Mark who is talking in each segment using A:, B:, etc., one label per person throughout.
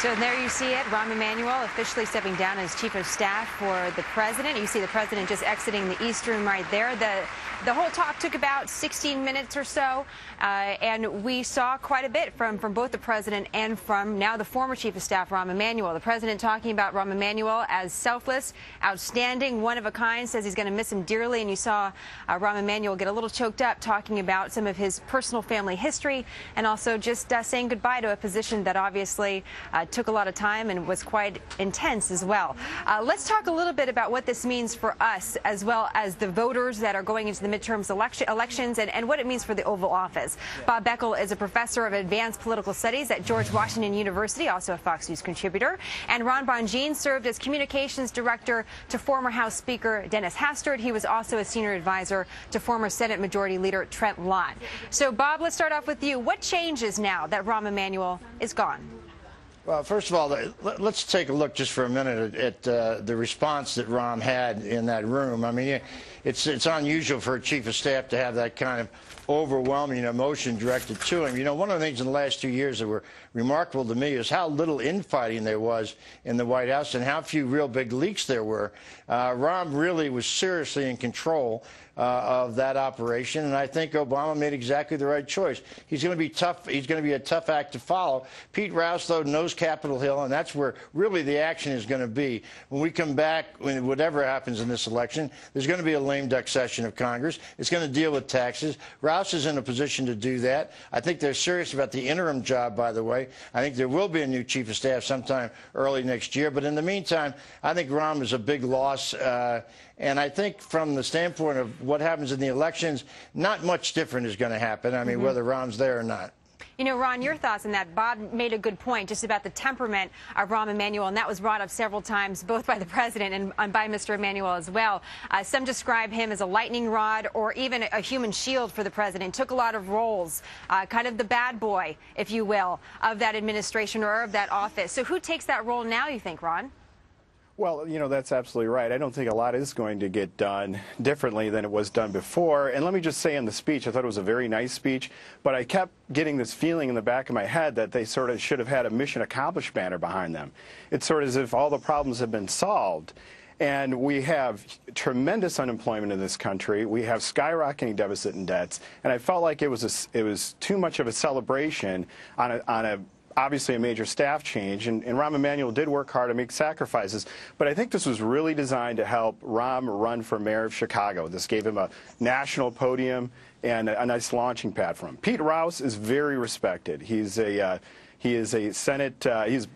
A: So there you see it, Rahm Emanuel officially stepping down as chief of staff for the president. You see the president just exiting the East Room right there. The whole talk took about 16 minutes or so, and we saw quite a bit from both the president and from now the former chief of staff, Rahm Emanuel. The president talking about Rahm Emanuel as selfless, outstanding, one of a kind, says he's going to miss him dearly, and you saw Rahm Emanuel get a little choked up talking about some of his personal family history and also just saying goodbye to a position that obviously took a lot of time and was quite intense as well. Let's talk a little bit about what this means for us as well as the voters that are going into the midterms elections and what it means for the Oval Office. Bob Beckel is a professor of advanced political studies at George Washington University, also a Fox News contributor. And Ron Bonjean served as communications director to former House Speaker Dennis Hastert. He was also a senior advisor to former Senate Majority Leader Trent Lott. So, Bob, let's start off with you. What changes now that Rahm Emanuel is gone?
B: Well, first of all, let's take a look just for a minute at the response that Rahm had in that room. I mean, it's unusual for a chief of staff to have that kind of overwhelming emotion directed to him. You know, one of the things in the last 2 years that were remarkable to me is how little infighting there was in the White House and how few real big leaks there were. Rahm really was seriously in control of that operation, and I think Obama made exactly the right choice. He's going to be tough. He's going to be a tough act to follow. Pete Rouse, though, knows Capitol Hill, and that's where really the action is going to be. When we come back, whatever happens in this election, there's going to be a lame duck session of Congress. It's going to deal with taxes. Rouse is in a position to do that. I think they're serious about the interim job, by the way. I think there will be a new chief of staff sometime early next year. But in the meantime, I think Rahm is a big loss. And I think from the standpoint of what happens in the elections, not much different is going to happen. I mean, whether Rahm's there or not.
A: You know, Ron, your thoughts on that. Bob made a good point just about the temperament of Rahm Emanuel, and that was brought up several times, both by the president and by Mr. Emanuel as well. Some describe him as a lightning rod or even a human shield for the president. Took a lot of roles, kind of the bad boy, if you will, of that administration or of that office. So who takes that role now, you think, Ron?
C: Well, you know, that's absolutely right. I don't think a lot is going to get done differently than it was done before. And let me just say in the speech, I thought it was a very nice speech, but I kept getting this feeling in the back of my head that they sort of should have had a mission accomplished banner behind them. It's sort of as if all the problems have been solved. And we have tremendous unemployment in this country. We have skyrocketing deficit and debts. And I felt like it was too much of a celebration on a obviously a major staff change, and Rahm Emanuel did work hard to make sacrifices, but I think this was really designed to help Rahm run for mayor of Chicago. This gave him a national podium and a nice launching pad for him. Pete Rouse is very respected. He is a Senate. He's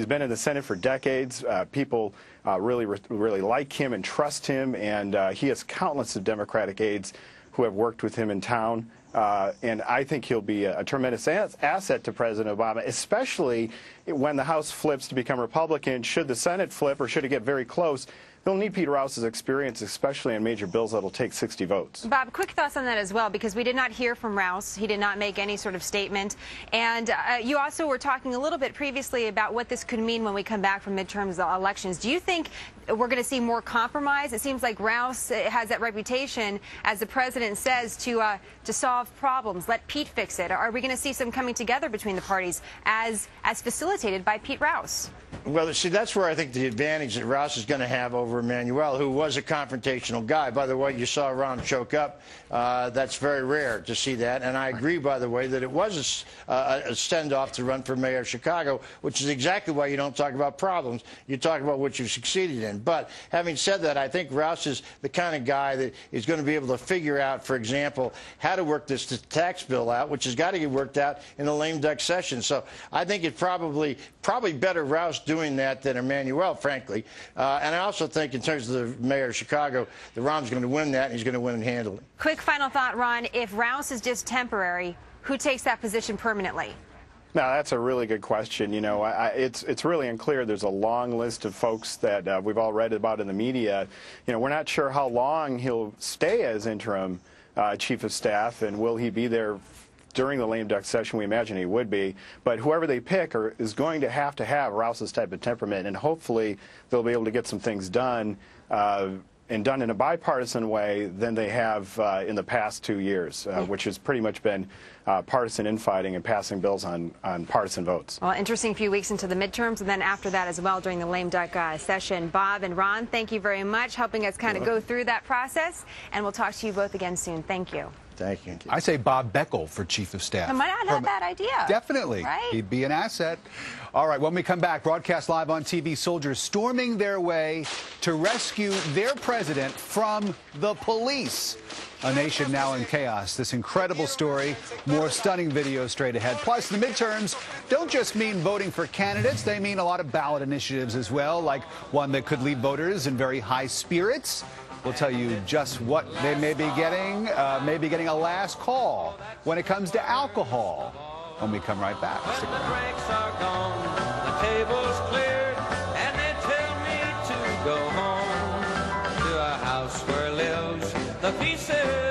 C: been in the Senate for decades. People really like him and trust him, and he has countless of Democratic aides who have worked with him in town. And I think he'll be a tremendous asset to President Obama, especially when the House flips to become Republican. Should the Senate flip or should it get very close, they'll need Pete Rouse's experience, especially on major bills that will take 60 votes.
A: Bob, quick thoughts on that as well, because we did not hear from Rouse. He did not make any sort of statement. And you also were talking a little bit previously about what this could mean when we come back from midterms elections. Do you think we're going to see more compromise? It seems like Rouse has that reputation, as the president says, to solve problems. Let Pete fix it. Are we going to see some coming together between the parties as facilitated by Pete Rouse?
B: Well, see, that's where I think the advantage that Rouse is going to have over Emanuel, who was a confrontational guy. By the way, you saw Rahm choke up. That's very rare to see that. And I agree, by the way, that it was a send-off to run for mayor of Chicago, which is exactly why you don't talk about problems. You talk about what you've succeeded in. But having said that, I think Rouse is the kind of guy that is going to be able to figure out, for example, how to work this tax bill out, which has got to get worked out in a lame duck session. So I think it's probably better Rouse doing that than Emanuel, frankly. And I also think in terms of the mayor of Chicago, the Rahm's going to win that, and he's going to win and handle it.
A: Quick final thought, Ron. If Rouse is just temporary, who takes that position permanently?
C: Now, that's a really good question. You know, it's really unclear. There's a long list of folks that we've all read about in the media. You know, we're not sure how long he'll stay as interim chief of staff, and will he be there during the lame duck session? We imagine he would be. But whoever they pick is going to have Rouse's type of temperament, and hopefully they'll be able to get some things done and done in a bipartisan way than they have in the past 2 years, which has pretty much been partisan infighting and passing bills on partisan votes.
A: Well, interesting few weeks into the midterms, and then after that as well during the lame duck session. Bob and Ron, thank you very much, helping us kind of go through that process, and we'll talk to you both again soon. Thank you.
B: Thank you.
D: I say Bob Beckel for Chief of Staff.
A: I might not have that idea.
D: Definitely.
A: Right?
D: He'd be an asset. All right, when we come back, broadcast live on TV, soldiers storming their way to rescue their president from the police. A nation now in chaos. This incredible story, more stunning videos straight ahead. Plus, the midterms don't just mean voting for candidates. They mean a lot of ballot initiatives as well, like one that could leave voters in very high spirits. We'll tell you just what they may be getting a last call when it comes to alcohol when we come right back. Stick around.
E: The drinks are gone, the table's cleared, and they tell me to go home to a house where lives the pieces